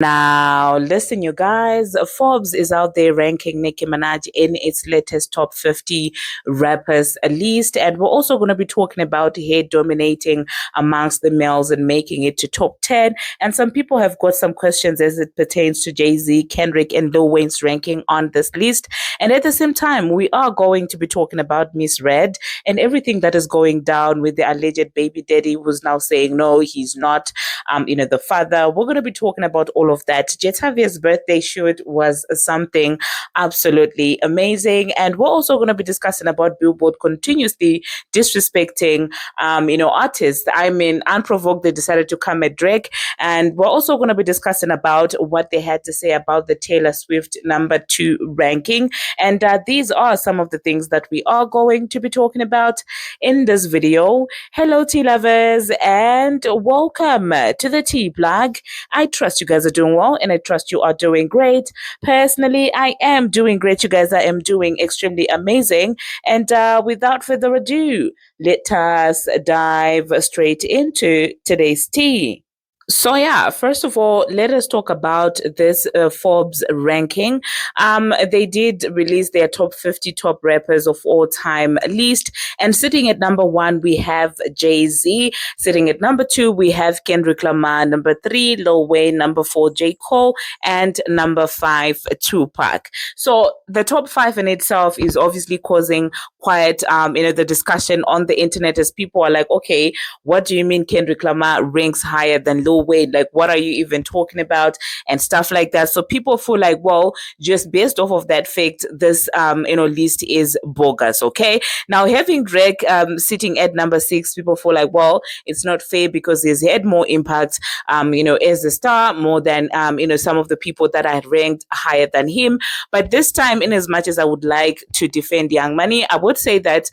Now, listen, you guys, Forbes is out there ranking Nicki Minaj in its latest top 50 rappers list. And we're also going to be talking about her dominating amongst the males and making it to top 10. And some people have got some questions as it pertains to Jay-Z, Kendrick, and Lil Wayne's ranking on this list. And at the same time, we are going to be talking about Miss Red and everything that is going down with the alleged baby daddy who's now saying, no, he's not, the father. We're going to be talking about all of that. Jetavier's birthday shoot was something absolutely amazing. And we're also going to be discussing about Billboard continuously disrespecting, artists. I mean, unprovoked, they decided to come at Drake. And we're also going to be discussing about what they had to say about the Taylor Swift number 2 ranking. And these are some of the things that we are going to be talking about in this video. Hello, tea lovers, and welcome to the tea plug. I trust you guys are doing well, and I trust you are doing great. Personally, I am doing great. You guys, I am doing extremely amazing. And without further ado, let us dive straight into today's tea. So yeah, first of all, let us talk about this Forbes ranking. They did release their top 50 top rappers of all time list, and sitting at number 1 we have Jay-Z. Sitting at number 2 we have Kendrick Lamar. Number 3 Lil Wayne. Number 4 J. Cole, and number 5 Tupac. So the top 5 in itself is obviously causing quite the discussion on the internet, as people are like, okay, what do you mean Kendrick Lamar ranks higher than Lil Wayne? Like, what are you even talking about? And stuff like that. So people feel like, well, just based off of that fact, this list is bogus. Okay. Now, having Drake sitting at number 6, people feel like, well, it's not fair because he's had more impact as a star, more than some of the people that are ranked higher than him. But this time, in as much as I would like to defend Young Money, I would say that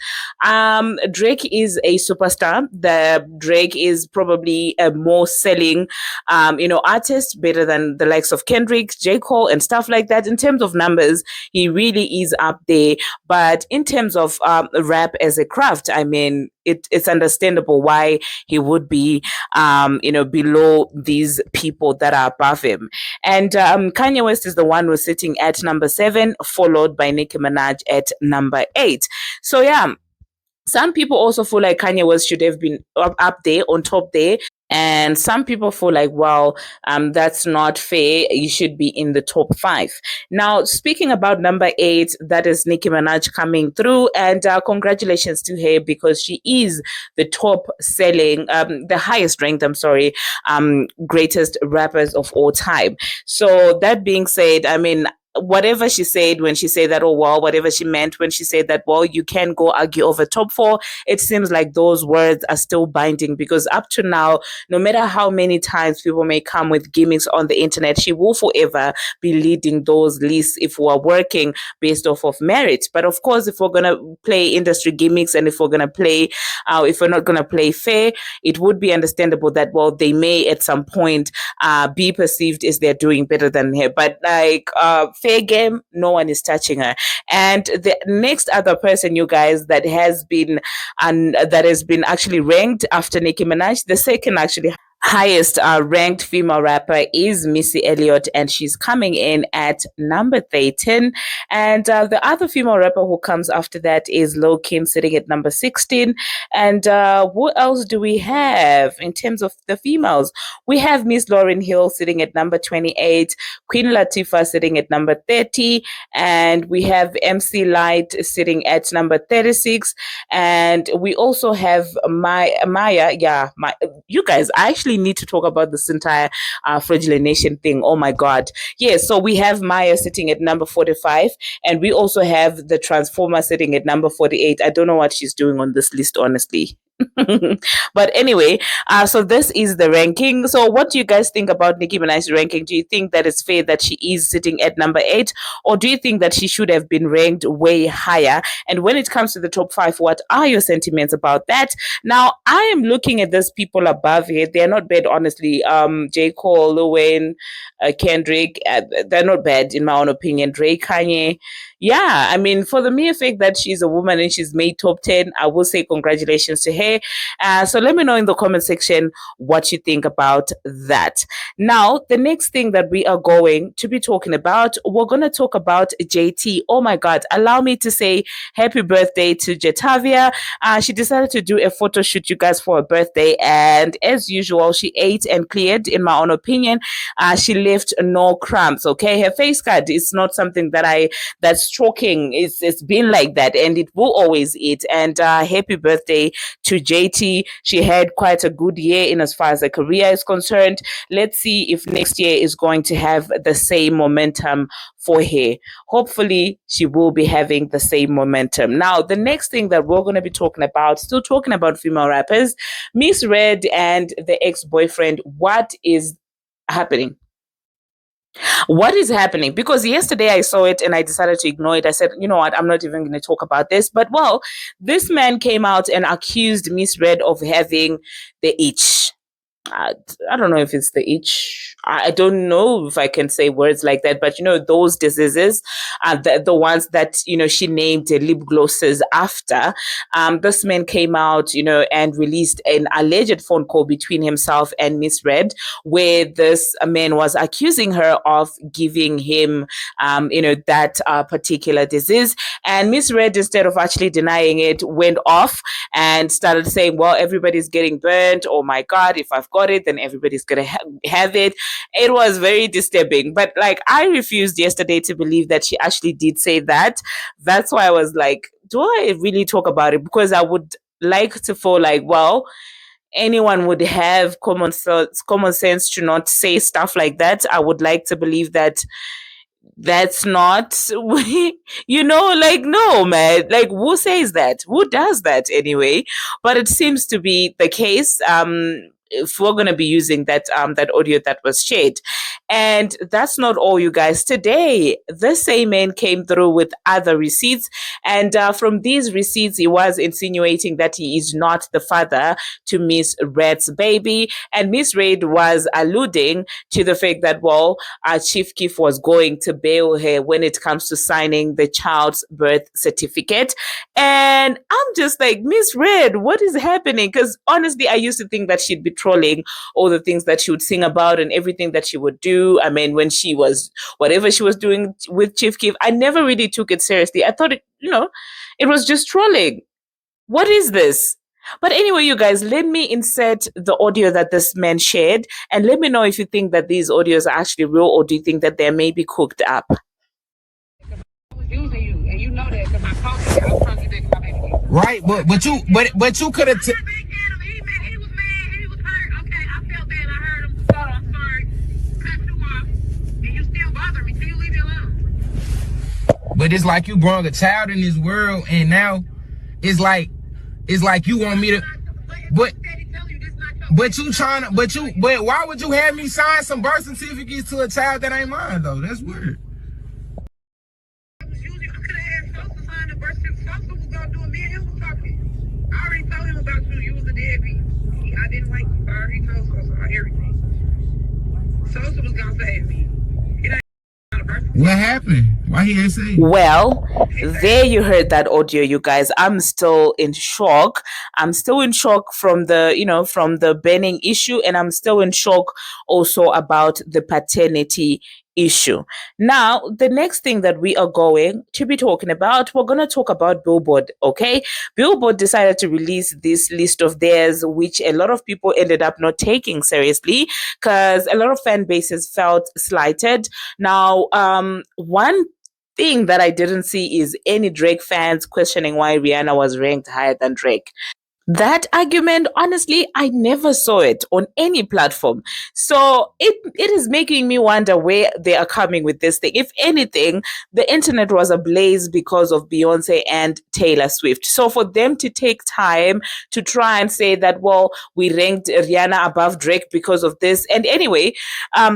Drake is a superstar. Drake is probably a more selling artist, better than the likes of Kendrick, J. Cole, and stuff like that. In terms of numbers, he really is up there. But in terms of rap as a craft, I mean, it's understandable why he would be, below these people that are above him. And Kanye West is the one who's sitting at number 7, followed by Nicki Minaj at number 8. So yeah, some people also feel like Kanye West should have been up there, on top there. And some people feel like, well, that's not fair. You should be in the top 5. Now, speaking about number 8, that is Nicki Minaj coming through. And congratulations to her, because she is the top selling, the highest ranked, greatest rappers of all time. So that being said, I mean, whatever she said when she said that, oh well, whatever she meant when she said that, well, you can go argue over top 4, it seems like those words are still binding, because up to now, no matter how many times people may come with gimmicks on the internet, she will forever be leading those lists if we're working based off of merit. But of course, if we're gonna play industry gimmicks, and if we're gonna play if we're not gonna play fair, it would be understandable that, well, they may at some point be perceived as they're doing better than her. But like fair game, no one is touching her. And the next other person, you guys, that has been actually ranked after Nicki Minaj, the second actually highest ranked female rapper is Missy Elliott, and she's coming in at number 13. And the other female rapper who comes after that is Lil Kim, sitting at number 16. And what else do we have in terms of the females? We have Miss Lauryn Hill sitting at number 28, Queen Latifah sitting at number 30, and we have MC Light sitting at number 36. And we also have Maya. You guys, I actually need to talk about this entire Fraudulent Nation thing. Oh my God. Yeah, so we have Maya sitting at number 45, and we also have the Transformer sitting at number 48. I don't know what she's doing on this list, honestly. But anyway, so this is the ranking. So what do you guys think about Nicki Minaj's ranking? Do you think that it's fair that she is sitting at number 8, or do you think that she should have been ranked way higher? And when it comes to the top 5, what are your sentiments about that? Now, I am looking at these people above here. They're not bad, honestly. J. Cole, Lil Wayne, Kendrick, they're not bad in my own opinion. Drake, Kanye. Yeah, I mean, for the mere fact that she's a woman and she's made top 10, I will say congratulations to her. okay? So let me know in the comment section what you think about that. Now, the next thing that we are going to be talking about, we're going to talk about JT. Oh my God, allow me to say happy birthday to Jetavia. She decided to do a photo shoot, you guys, for her birthday. And as usual, she ate and cleared, in my own opinion. She left no crumbs, okay? Her face card is not something that's shocking. It's been like that and it will always eat. And happy birthday to JT. She had quite a good year in as far as her career is concerned. Let's see if next year is going to have the same momentum for her. Hopefully, she will be having the same momentum. Now, the next thing that we're going to be talking about, still talking about female rappers, Miss Red and the ex-boyfriend. What is happening? What is happening? Because yesterday I saw it and I decided to ignore it. I said, you know what, I'm not even going to talk about this. But well, this man came out and accused Miss Red of having the itch. I don't know if it's the itch. I don't know if I can say words like that, but those diseases are the ones that, she named lip glosses after. This man came out, and released an alleged phone call between himself and Miss Red, where this man was accusing her of giving him, that particular disease. And Miss Red, instead of actually denying it, went off and started saying, well, everybody's getting burnt. Oh my God, if I've got it, then everybody's gonna have it. It was very disturbing, but like I refused yesterday to believe that she actually did say that. That's why I was like, do I really talk about it? Because I would like to feel like, well, anyone would have common sense to not say stuff like that. I would like to believe that that's not like, no, man, like, who says that? Who does that anyway? But it seems to be the case. If we're going to be using that audio that was shared. And that's not all, you guys. Today, the same man came through with other receipts. And from these receipts, he was insinuating that he is not the father to Miss Red's baby. And Miss Red was alluding to the fact that, well, Chief Keef was going to bail her when it comes to signing the child's birth certificate. And I'm just like, Miss Red, what is happening? Because honestly, I used to think that she'd be trolling all the things that she would sing about and everything that she would do. I mean, when she was, whatever she was doing with Chief Keef, I never really took it seriously. I thought it was just trolling. What is this? But anyway, you guys, let me insert the audio that this man shared and let me know if you think that these audios are actually real or do you think that they're maybe cooked up. Right, but you could have. But it's like you brought a child in this world, and now it's like you want me to. But why would you have me sign some birth certificates to a child that ain't mine though? That's weird. I already told him about you. You was a deadbeat. I didn't like you. I already told Sosa about everything. Sosa was gonna save me. What happened? Why he ain't saying? Well, there you heard that audio, you guys. I'm still in shock. I'm still in shock from the banning issue, and I'm still in shock also about the paternity issue. Now, the next thing that we are going to be talking about, we're going to talk about Billboard, okay? Billboard decided to release this list of theirs, which a lot of people ended up not taking seriously because a lot of fan bases felt slighted. Now, one thing that I didn't see is any Drake fans questioning why Rihanna was ranked higher than Drake. That argument, honestly, I never saw it on any platform. So it is making me wonder where they are coming with this thing. If anything, the internet was ablaze because of Beyonce and Taylor Swift. So for them to take time to try and say that, well, we ranked Rihanna above Drake because of this. And anyway,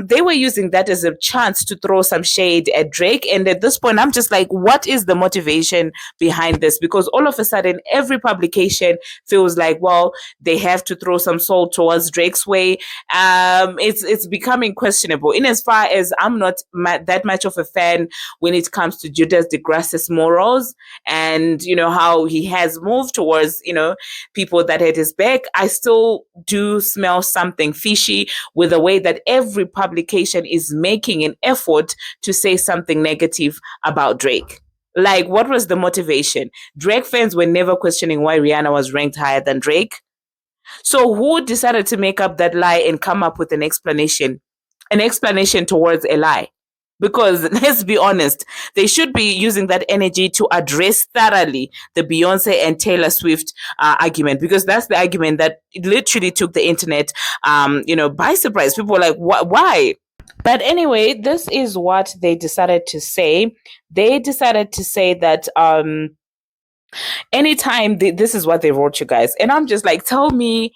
they were using that as a chance to throw some shade at Drake. And at this point, I'm just like, what is the motivation behind this? Because all of a sudden, every publication feels feels like, well, they have to throw some salt towards Drake's way. It's becoming questionable. In as far as I'm not that much of a fan when it comes to Judas DeGrasse's morals and how he has moved towards people that had his back, I still do smell something fishy with the way that every publication is making an effort to say something negative about Drake. Like, what was the motivation? Drake fans were never questioning why Rihanna was ranked higher than Drake. So who decided to make up that lie and come up with an explanation towards a lie? Because let's be honest, they should be using that energy to address thoroughly the Beyonce and Taylor Swift argument, because that's the argument that literally took the internet, by surprise. People were like, why? But anyway, this is what they decided to say. They decided to say that anytime this is what they wrote, you guys, and I'm just like, tell me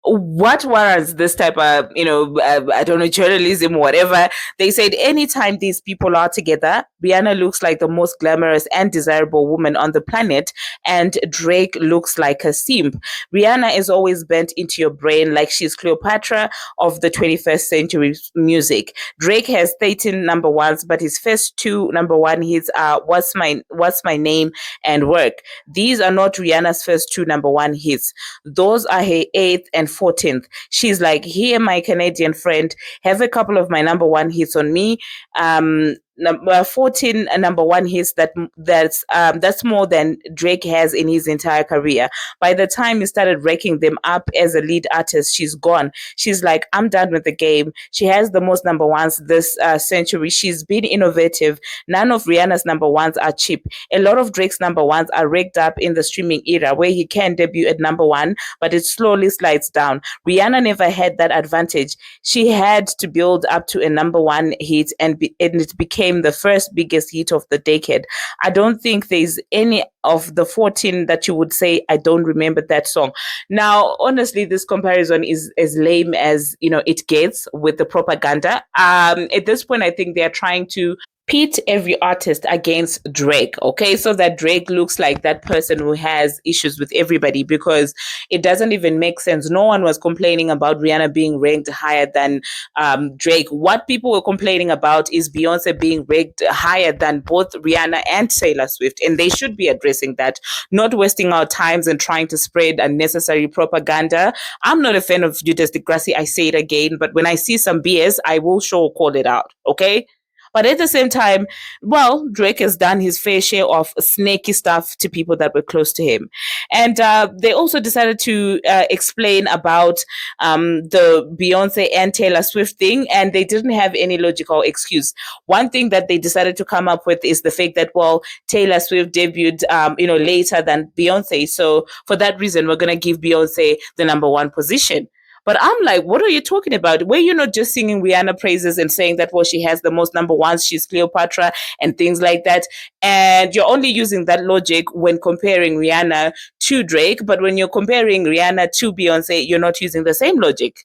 what warrants this type of, I don't know, journalism or whatever. They said anytime these people are together, Rihanna looks like the most glamorous and desirable woman on the planet, and Drake looks like a simp. Rihanna is always bent into your brain like she's Cleopatra of the 21st century music. Drake has 13 number ones, but his first two number one hits are What's My Name and Work. These are not Rihanna's first two number one hits. Those are her 8th and 14th. She's like, here, my Canadian friend, have a couple of my number one hits on me. 14 number one hits, that's more than Drake has in his entire career. By the time he started racking them up as a lead artist, she's gone. She's like, I'm done with the game. She has the most number ones this century. She's been innovative. None of Rihanna's number ones are cheap. A lot of Drake's number ones are rigged up in the streaming era where he can debut at number one, but it slowly slides down. Rihanna never had that advantage. She had to build up to a number one hit, and it became the first biggest hit of the decade. I don't think there's any of the 14 that you would say, I don't remember that song. Now, honestly, this comparison is as lame as it gets with the propaganda. At this point, I think they're trying to pit every artist against Drake, okay? So that Drake looks like that person who has issues with everybody, because it doesn't even make sense. No one was complaining about Rihanna being ranked higher than Drake. What people were complaining about is Beyonce being ranked higher than both Rihanna and Taylor Swift, and they should be addressing that, not wasting our times and trying to spread unnecessary propaganda. I'm not a fan of Judas DeGrassi, I say it again, but when I see some BS, I will call it out, okay? But at the same time, well, Drake has done his fair share of snaky stuff to people that were close to him. And they also decided to explain about the Beyonce and Taylor Swift thing, and they didn't have any logical excuse. One thing that they decided to come up with is the fact that, well, Taylor Swift debuted, later than Beyonce. So for that reason, we're going to give Beyonce the number one position. But I'm like, what are you talking about? Were you not just singing Rihanna praises and saying that, well, she has the most number ones, she's Cleopatra and things like that? And you're only using that logic when comparing Rihanna to Drake. But when you're comparing Rihanna to Beyonce, you're not using the same logic.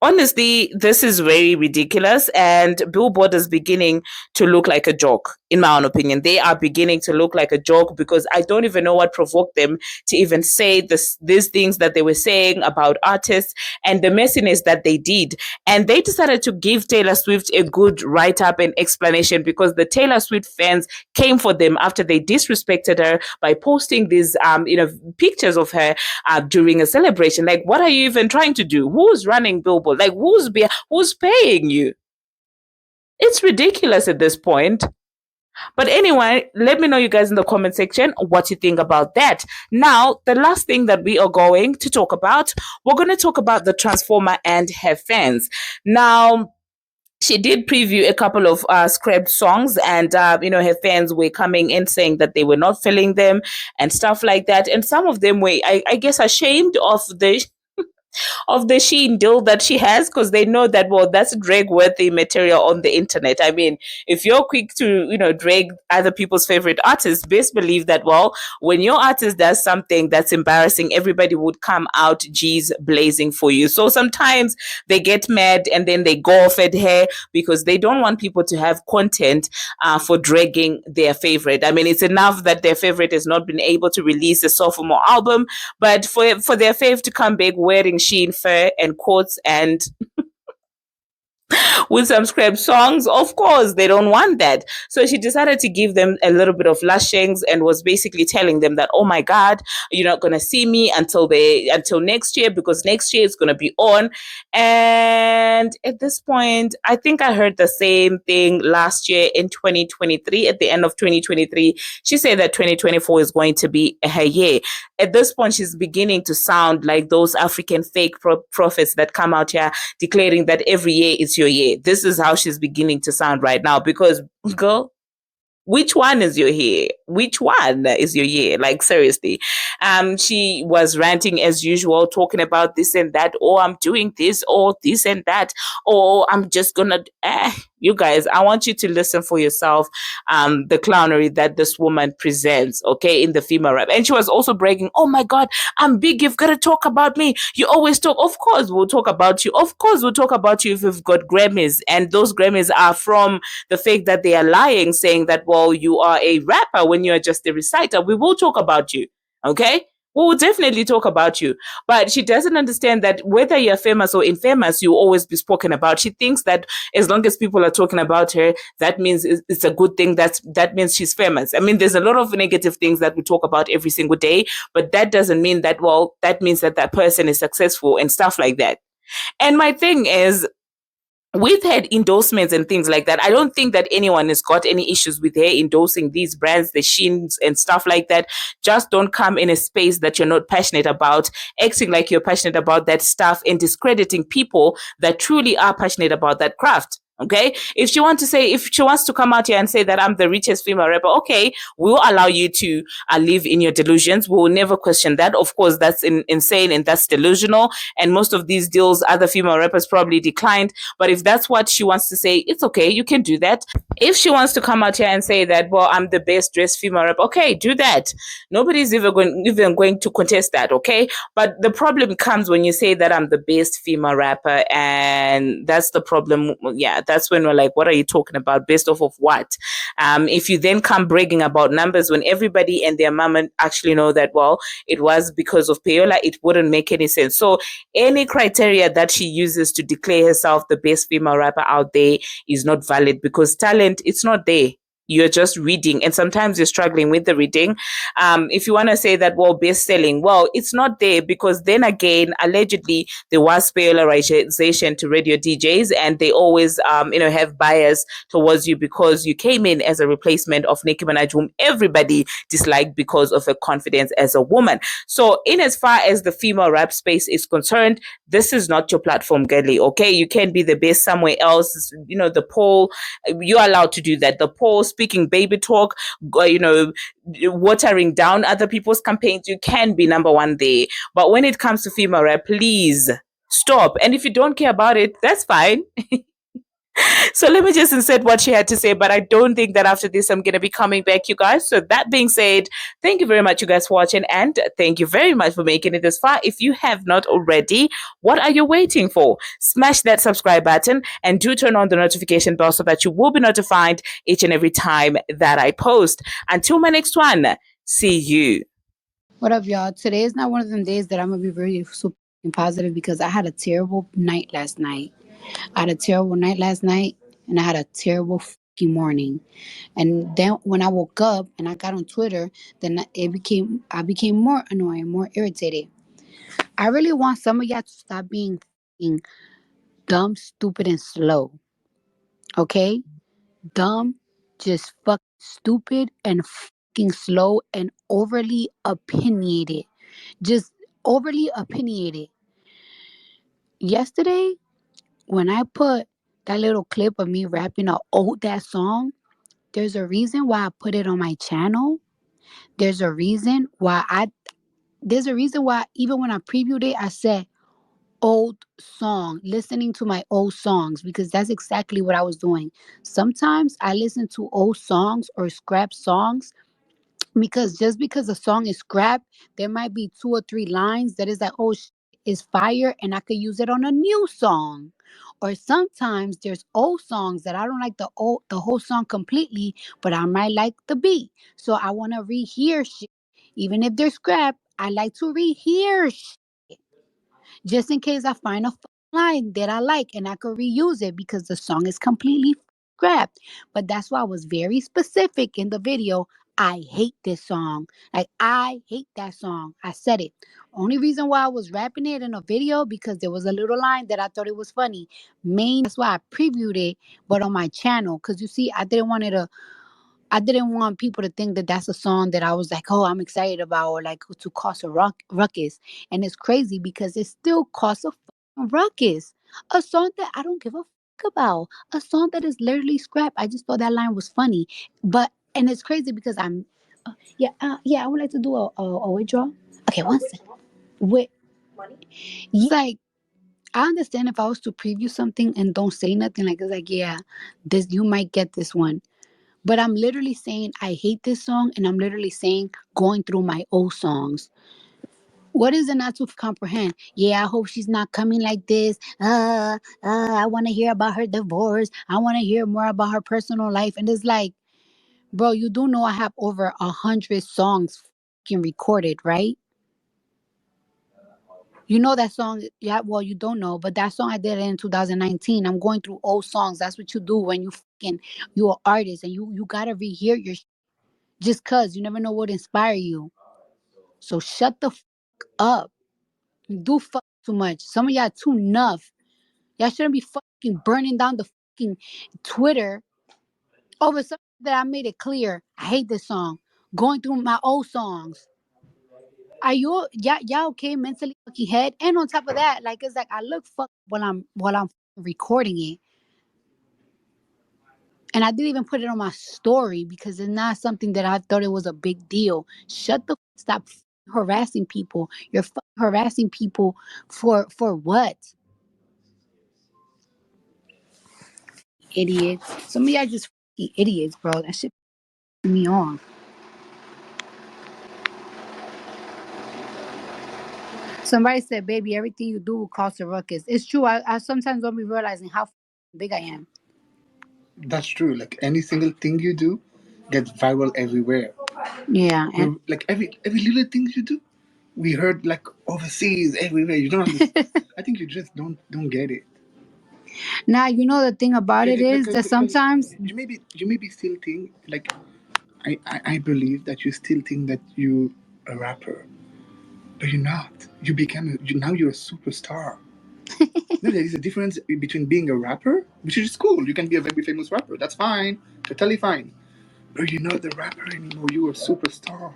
Honestly, this is very ridiculous, and Billboard is beginning to look like a joke, in my own opinion. They are beginning to look like a joke, because I don't even know what provoked them to even say these things that they were saying about artists and the messiness that they did. And they decided to give Taylor Swift a good write-up and explanation, because the Taylor Swift fans came for them after they disrespected her by posting these pictures of her during a celebration. Like, what are you even trying to do? Who's running Billboard? Like, who's paying you? It's ridiculous at this point. But anyway, let me know, you guys, in the comment section what you think about that. Now, the last thing that we are going to talk about, we're going to talk about the Transformer and her fans. Now, she did preview a couple of scrapped songs, and her fans were coming in saying that they were not feeling them and stuff like that. And some of them were, I guess, ashamed of the of the Sheen deal that she has, because they know that, well, that's drag worthy material on the internet. I mean, if you're quick to, drag other people's favorite artists, best believe that, well, when your artist does something that's embarrassing, everybody would come out G's blazing for you. So sometimes they get mad and then they go off at her because they don't want people to have content for dragging their favorite. I mean, it's enough that their favorite has not been able to release a sophomore album, but for their fave to come back wearing Sheen fur and coats and with some scrap songs, of course they don't want that. So she decided to give them a little bit of lashings and was basically telling them that, oh my god, you're not gonna see me until next year, because next year it's gonna be on. And at this point, I think I heard the same thing last year in 2023. At the end of 2023, she said that 2024 is going to be her year. At this point, she's beginning to sound like those African fake prophets that come out here declaring that every year is your year. This is how she's beginning to sound right now, because, girl, which one is your year? Which one is your year? Like, seriously. She was ranting as usual, talking about this and that. Oh, I'm doing this, or this and that. Or I'm just gonna you guys, I want you to listen for yourself, the clownery that this woman presents, okay, in the female rap. And she was also bragging, oh my god, I'm big, you've got to talk about me. You always talk. Of course we'll talk about you. Of course we'll talk about you if we've got Grammys. And those Grammys are from the fact that they are lying, saying that, well, you are a rapper when you're just a reciter. We will talk about you, okay? We will definitely talk about you. But she doesn't understand that whether you're famous or infamous, you'll always be spoken about. She thinks that as long as people are talking about her, that means it's a good thing. That means she's famous. I mean, there's a lot of negative things that we talk about every single day, but that doesn't mean that, well, that means that person is successful and stuff like that. And my thing is, we've had endorsements and things like that. I don't think that anyone has got any issues with her endorsing these brands, the Sheins and stuff like that. Just don't come in a space that you're not passionate about, acting like you're passionate about that stuff and discrediting people that truly are passionate about that craft. Okay, if she wants to come out here and say that I'm the richest female rapper, okay, we'll allow you to live in your delusions. We will never question that. Of course, that's insane and that's delusional. And most of these deals, other female rappers probably declined. But if that's what she wants to say, it's okay. You can do that. If she wants to come out here and say that, well, I'm the best dressed female rapper, okay, do that. Nobody's even going to contest that, okay? But the problem comes when you say that I'm the best female rapper, and that's the problem. Yeah, that's when we're like, what are you talking about? Based off of what? If you then come bragging about numbers when everybody and their mama actually know that, well, it was because of payola, it wouldn't make any sense. So any criteria that she uses to declare herself the best female rapper out there is not valid, because talent, it's not there. You're just reading, and sometimes you're struggling with the reading. If you want to say that, well, best selling, well, it's not there, because then again, allegedly there was polarization to radio DJs, and they always have bias towards you because you came in as a replacement of Nicki Minaj, whom everybody disliked because of her confidence as a woman. So in as far as the female rap space is concerned, this is not your platform, girlie. Okay, you can be the best somewhere else. The poll, you're allowed to do that. The poll, speaking baby talk, watering down other people's campaigns, you can be number one there. But when it comes to female rap, please stop. And if you don't care about it, that's fine. So let me just insert what she had to say, but I don't think that after this I'm going to be coming back, you guys. So that being said, thank you very much, you guys, for watching, and thank you very much for making it this far. If you have not already, what are you waiting for? Smash that subscribe button and do turn on the notification bell so that you will be notified each and every time that I post. Until my next one, see you. What up, y'all? Today is not one of them days that I'm going to be very super positive, because I had a terrible night last night. I had a terrible night last night, and I had a terrible fucking morning. And then when I woke up and I got on Twitter, then I became more annoying, more irritated. I really want some of y'all to stop being dumb, stupid, and slow. Okay? Dumb, just fucking stupid and fucking slow and overly opinionated. Just overly opinionated. Yesterday, when I put that little clip of me rapping an old ass song, there's a reason why I put it on my channel. There's a reason why even when I previewed it, I said, old song, listening to my old songs, because that's exactly what I was doing. Sometimes I listen to old songs or scrap songs, because just because a song is scrap, there might be two or three lines that is like, oh, is fire, and I could use it on a new song. Or sometimes there's old songs that I don't like the whole song completely, but I might like the beat, so I want to rehear shit. Even if they're scrap, I like to rehear shit, just in case I find a line that I like and I could reuse it because the song is completely scrapped. But that's why I was very specific in the video. I hate this song. Like, I hate that song. I said it. Only reason why I was rapping it in a video because there was a little line that I thought it was funny. That's why I previewed it, but on my channel. Because you see, I didn't want people to think that that's a song that I was like, oh, I'm excited about, or like to cause a ruckus. And it's crazy because it still caused a fucking ruckus. A song that I don't give a fuck about. A song that is literally scrap. I just thought that line was funny. And it's crazy because I would like to do a withdrawal. Okay, one second. Wait, like, I understand if I was to preview something and don't say nothing, like, it's like, yeah, this, you might get this one. But I'm literally saying I hate this song, and I'm literally saying going through my old songs. What is it not to comprehend? Yeah, I hope she's not coming like this. I want to hear about her divorce. I want to hear more about her personal life. And it's like, bro, you do know I have over 100 songs fucking recorded, right? You know that song, yeah. Well, you don't know, but that song I did in 2019. I'm going through old songs. That's what you do when you're an artist, and you gotta rehear your just cause you never know what inspire you. So shut the fuck up. You do fuck too much. Some of y'all too enough. Y'all shouldn't be fucking burning down the fucking Twitter over something that I made it clear. I hate this song. Going through my old songs. Are you y'all okay mentally, fucking head? And on top of that, like, it's like I look fucked while I'm recording it. And I didn't even put it on my story because it's not something that I thought it was a big deal. Stop harassing people. You're harassing people for what? Idiots. Some of y'all just idiots, bro. That shit pissed me off. Somebody said, baby, everything you do will cause a ruckus. It's true. I sometimes don't be realizing how big I am. That's true. Like any single thing you do gets viral everywhere. Yeah. And Like every little thing you do, we heard like overseas everywhere. You don't understand. I think you just don't get it. now, you know the thing about it is that sometimes You maybe still think like I believe that you still think that you a rapper, but you're not. Now you're a superstar. No, there is a difference between being a rapper, which is cool. You can be a very famous rapper. That's fine. Totally fine. But you're not the rapper anymore. You're a superstar.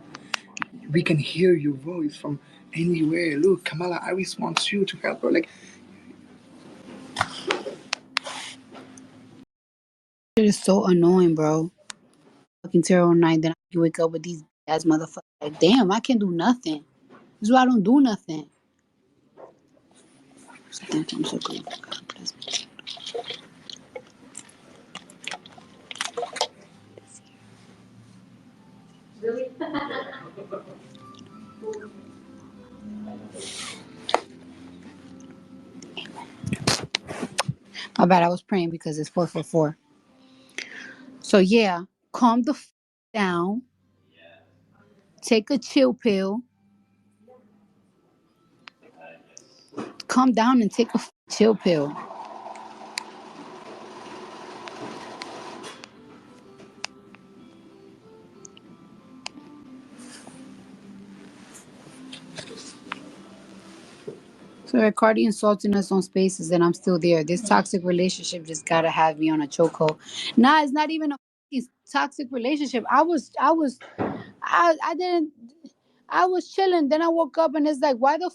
We can hear your voice from anywhere. Look, Kamala Harris wants you to help her. Like, it is so annoying, bro. Fucking terrible night. Then I wake up with these ass motherfuckers. Like, damn, I can't do nothing. This is why I don't do nothing. So thank you. I'm so grateful. God bless me. My bad. I was praying because it's 444. So yeah, calm the down. Take a chill pill. Calm down and take a chill pill. So Cardi insulting us on spaces and I'm still there. This toxic relationship just gotta have me on a chokehold. Nah, it's not even a toxic relationship. I didn't, I was chilling. Then I woke up and it's like, why the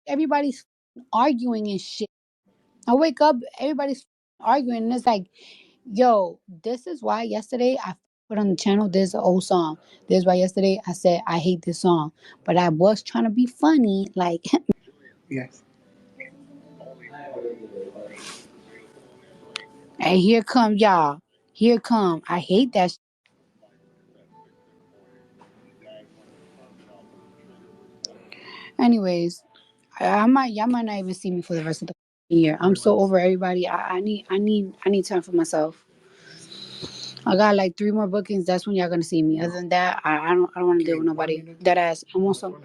everybody's arguing and shit. I wake up, everybody's arguing, and it's like, yo, this is why yesterday I put on the channel, there's an old song. This is why yesterday I said I hate this song. But I was trying to be funny, like yes. And here come y'all. Here come. I hate that. Anyways, y'all might not even see me for the rest of the year. I'm so over everybody. I need time for myself. I got like 3 more bookings. That's when y'all gonna see me. Other than that, I don't want to deal with nobody. That ass. I want some.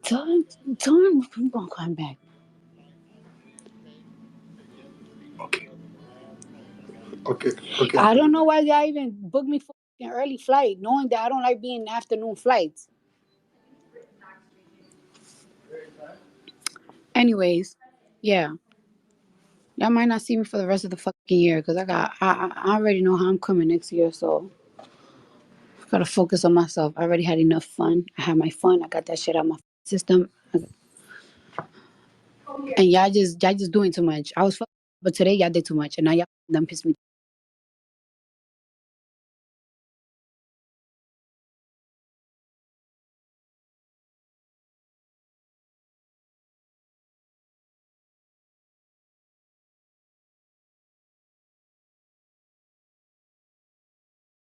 Tell him I'm gonna come back. Okay. Okay. I don't know why y'all even booked me for an early flight, knowing that I don't like being afternoon flights. Anyways, yeah. Y'all might not see me for the rest of the fucking year because I already know how I'm coming next year, so I gotta focus on myself. I already had enough fun. I had my fun. I got that shit out of my system, and y'all just doing too much. I was fucking, but today y'all did too much, and now y'all done pissed me.